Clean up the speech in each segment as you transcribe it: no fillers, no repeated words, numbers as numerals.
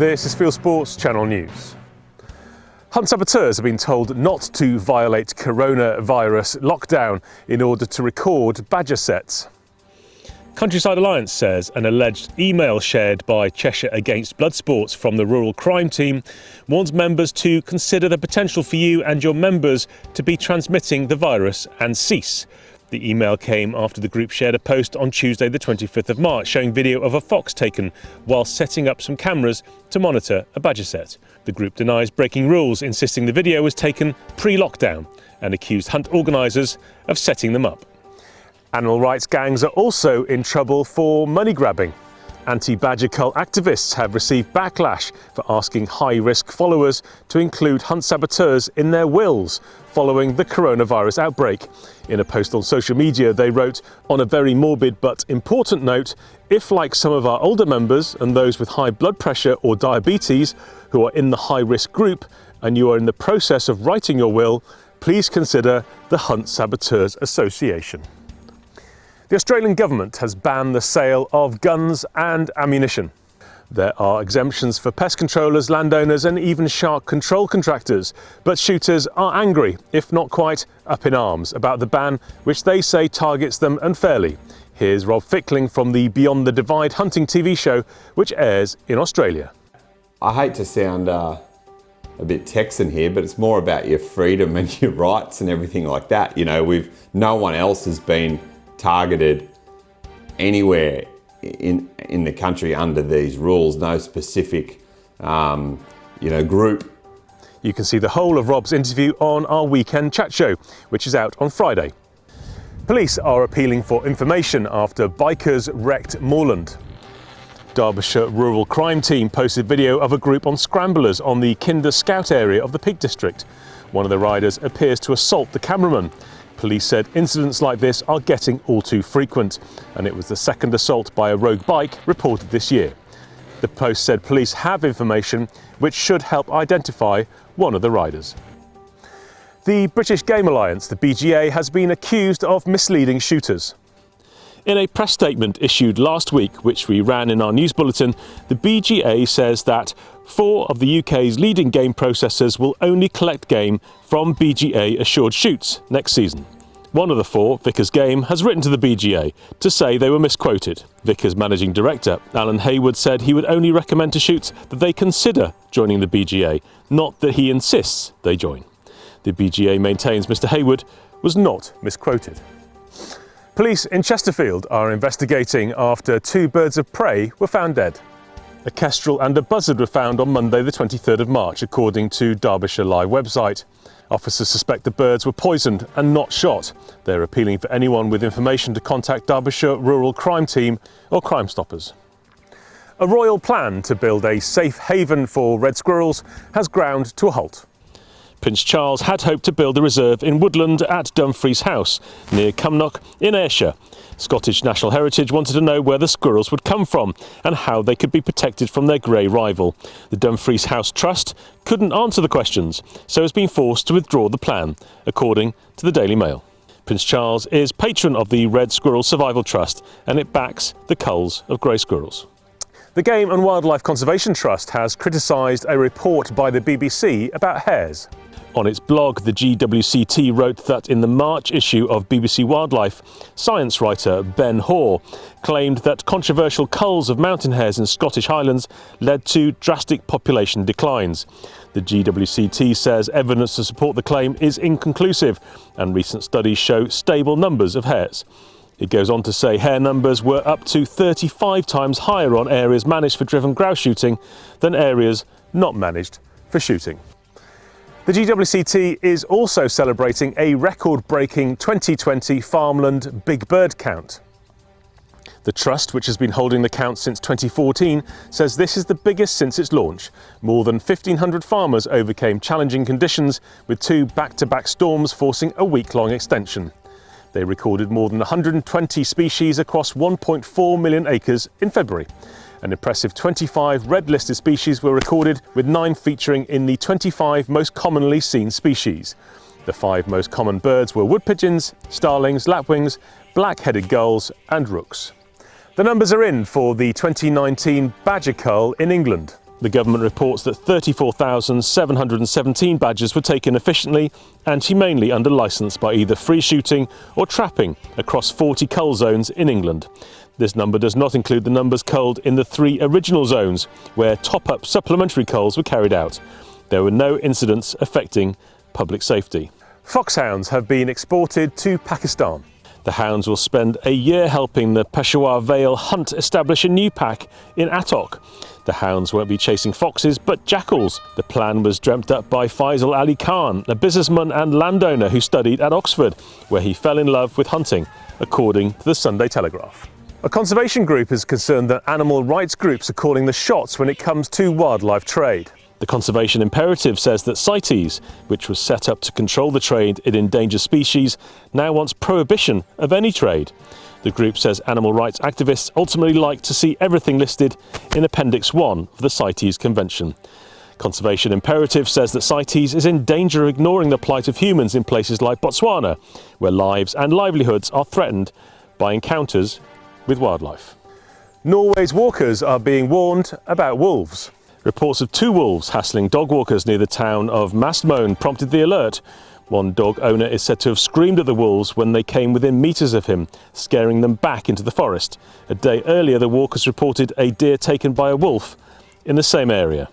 This is Fieldsports Channel News. Hunt saboteurs have been told not to violate coronavirus lockdown in order to record badger sets. Countryside Alliance says an alleged email shared by Cheshire Against Blood Sports from the rural crime team warns members to consider the potential for you and your members to be transmitting the virus and cease. The email came after the group shared a post on Tuesday the 25th of March showing video of a fox taken while setting up some cameras to monitor a badger set. The group denies breaking rules, insisting the video was taken pre-lockdown, and accused hunt organisers of setting them up. Animal rights gangs are also in trouble for money grabbing. Anti-badger cull activists have received backlash for asking high-risk followers to include hunt saboteurs in their wills following the coronavirus outbreak. In a post on social media, they wrote, "On a very morbid but important note, if like some of our older members and those with high blood pressure or diabetes who are in the high-risk group and you are in the process of writing your will, please consider the Hunt Saboteurs Association." The Australian government has banned the sale of guns and ammunition. There are exemptions for pest controllers, landowners and even shark control contractors, but shooters are angry, if not quite up in arms, about the ban which they say targets them unfairly. Here's Rob Fickling from the Beyond the Divide hunting TV show, which airs in Australia. I hate to sound a bit Texan here, but it's more about your freedom and your rights and everything like that. You know, no one else has been targeted anywhere in the country under these rules, no specific group. You can see the whole of Rob's interview on our weekend chat show, which is out on Friday. Police are appealing for information after bikers wrecked moorland. Derbyshire Rural Crime Team posted video of a group on scramblers on the Kinder Scout area of the Peak District. One of the riders appears to assault the cameraman. Police said incidents like this are getting all too frequent, and it was the second assault by a rogue bike reported this year. The post said police have information which should help identify one of the riders. The British Game Alliance, the BGA, has been accused of misleading shooters. In a press statement issued last week, which we ran in our news bulletin, the BGA says that 4 of the UK's leading game processors will only collect game from BGA assured shoots next season. One of the 4, Vickers Game, has written to the BGA to say they were misquoted. Vickers managing director Alan Hayward said he would only recommend to shoots that they consider joining the BGA, not that he insists they join. The BGA maintains Mr Hayward was not misquoted. Police in Chesterfield are investigating after 2 birds of prey were found dead. A kestrel and a buzzard were found on Monday the 23rd of March, according to Derbyshire Live website. Officers suspect the birds were poisoned and not shot. They're appealing for anyone with information to contact Derbyshire Rural Crime Team or Crime Stoppers. A royal plan to build a safe haven for red squirrels has ground to a halt. Prince Charles had hoped to build a reserve in woodland at Dumfries House, near Cumnock in Ayrshire. Scottish National Heritage wanted to know where the squirrels would come from and how they could be protected from their grey rival. The Dumfries House Trust couldn't answer the questions, so has been forced to withdraw the plan, according to the Daily Mail. Prince Charles is patron of the Red Squirrel Survival Trust, and it backs the culls of grey squirrels. The Game and Wildlife Conservation Trust has criticised a report by the BBC about hares. On its blog, the GWCT wrote that in the March issue of BBC Wildlife, science writer Ben Hoare claimed that controversial culls of mountain hares in Scottish Highlands led to drastic population declines. The GWCT says evidence to support the claim is inconclusive, and recent studies show stable numbers of hares. It goes on to say hare numbers were up to 35 times higher on areas managed for driven grouse shooting than areas not managed for shooting. The GWCT is also celebrating a record-breaking 2020 farmland big bird count. The Trust, which has been holding the count since 2014, says this is the biggest since its launch. More than 1,500 farmers overcame challenging conditions, with 2 back-to-back storms forcing a week-long extension. They recorded more than 120 species across 1.4 million acres in February. An impressive 25 red-listed species were recorded, with 9 featuring in the 25 most commonly seen species. The 5 most common birds were wood pigeons, starlings, lapwings, black-headed gulls and rooks. The numbers are in for the 2019 badger cull in England. The government reports that 34,717 badgers were taken efficiently and humanely under licence by either free shooting or trapping across 40 cull zones in England. This number does not include the numbers culled in the 3 original zones, where top-up supplementary culls were carried out. There were no incidents affecting public safety. Foxhounds have been exported to Pakistan. The hounds will spend a year helping the Peshawar Vale Hunt establish a new pack in Attock. The hounds won't be chasing foxes but jackals. The plan was dreamt up by Faisal Ali Khan, a businessman and landowner who studied at Oxford, where he fell in love with hunting, according to the Sunday Telegraph. A conservation group is concerned that animal rights groups are calling the shots when it comes to wildlife trade. The Conservation Imperative says that CITES, which was set up to control the trade in endangered species, now wants prohibition of any trade. The group says animal rights activists ultimately like to see everything listed in Appendix 1 of the CITES Convention. Conservation Imperative says that CITES is in danger of ignoring the plight of humans in places like Botswana, where lives and livelihoods are threatened by encounters with wildlife. Norway's walkers are being warned about wolves. Reports of 2 wolves hassling dog walkers near the town of Mastmoen prompted the alert. One dog owner is said to have screamed at the wolves when they came within metres of him, scaring them back into the forest. A day earlier, the walkers reported a deer taken by a wolf in the same area.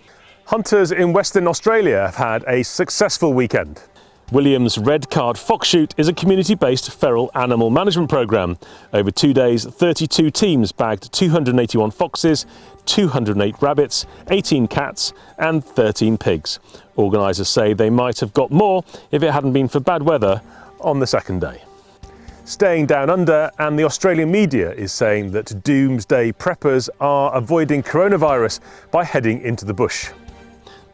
Hunters in Western Australia have had a successful weekend. William's Red Card Fox Shoot is a community-based feral animal management programme. Over 2 days, 32 teams bagged 281 foxes, 208 rabbits, 18 cats and 13 pigs. Organisers say they might have got more if it hadn't been for bad weather on the second day. Staying down under, and the Australian media is saying that doomsday preppers are avoiding coronavirus by heading into the bush.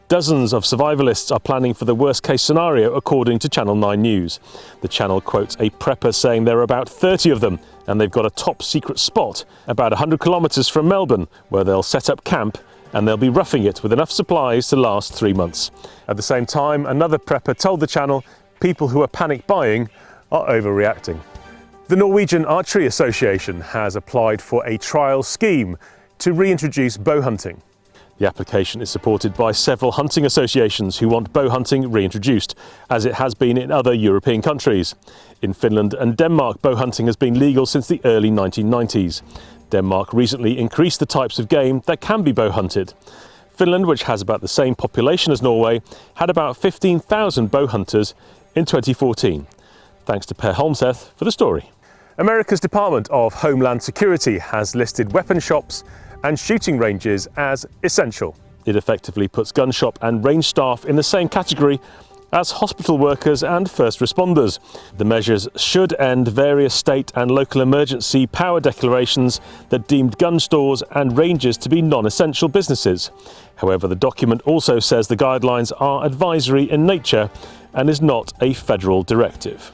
Dozens of survivalists are planning for the worst-case scenario, according to Channel 9 News. The channel quotes a prepper saying there are about 30 of them, and they've got a top-secret spot about 100 kilometres from Melbourne, where they'll set up camp and they'll be roughing it with enough supplies to last 3 months. At the same time, another prepper told the channel people who are panic buying are overreacting. The Norwegian Archery Association has applied for a trial scheme to reintroduce bow hunting. The application is supported by several hunting associations who want bow hunting reintroduced, as it has been in other European countries. In Finland and Denmark, bow hunting has been legal since the early 1990s. Denmark recently increased the types of game that can be bow hunted. Finland, which has about the same population as Norway, had about 15,000 bow hunters in 2014. Thanks to Per Holmseth for the story. America's Department of Homeland Security has listed weapon shops and shooting ranges as essential. It effectively puts gun shop and range staff in the same category as hospital workers and first responders. The measures should end various state and local emergency power declarations that deemed gun stores and ranges to be non-essential businesses. However, the document also says the guidelines are advisory in nature and is not a federal directive.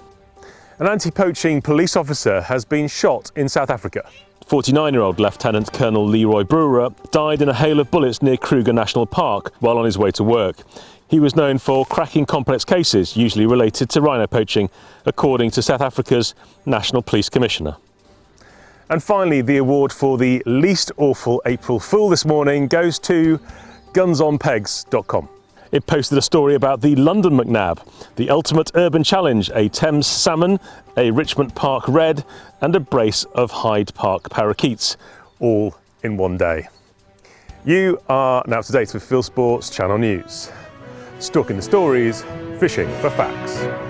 An anti-poaching police officer has been shot in South Africa. 49-year-old Lieutenant Colonel Leroy Brewer died in a hail of bullets near Kruger National Park while on his way to work. He was known for cracking complex cases, usually related to rhino poaching, according to South Africa's National Police Commissioner. And finally, the award for the least awful April Fool this morning goes to gunsonpegs.com. It posted a story about the London McNab, the ultimate urban challenge, a Thames salmon, a Richmond Park red and a brace of Hyde Park parakeets, all in one day. You are now up to date with Fieldsports Channel News. Stalking the stories, fishing for facts.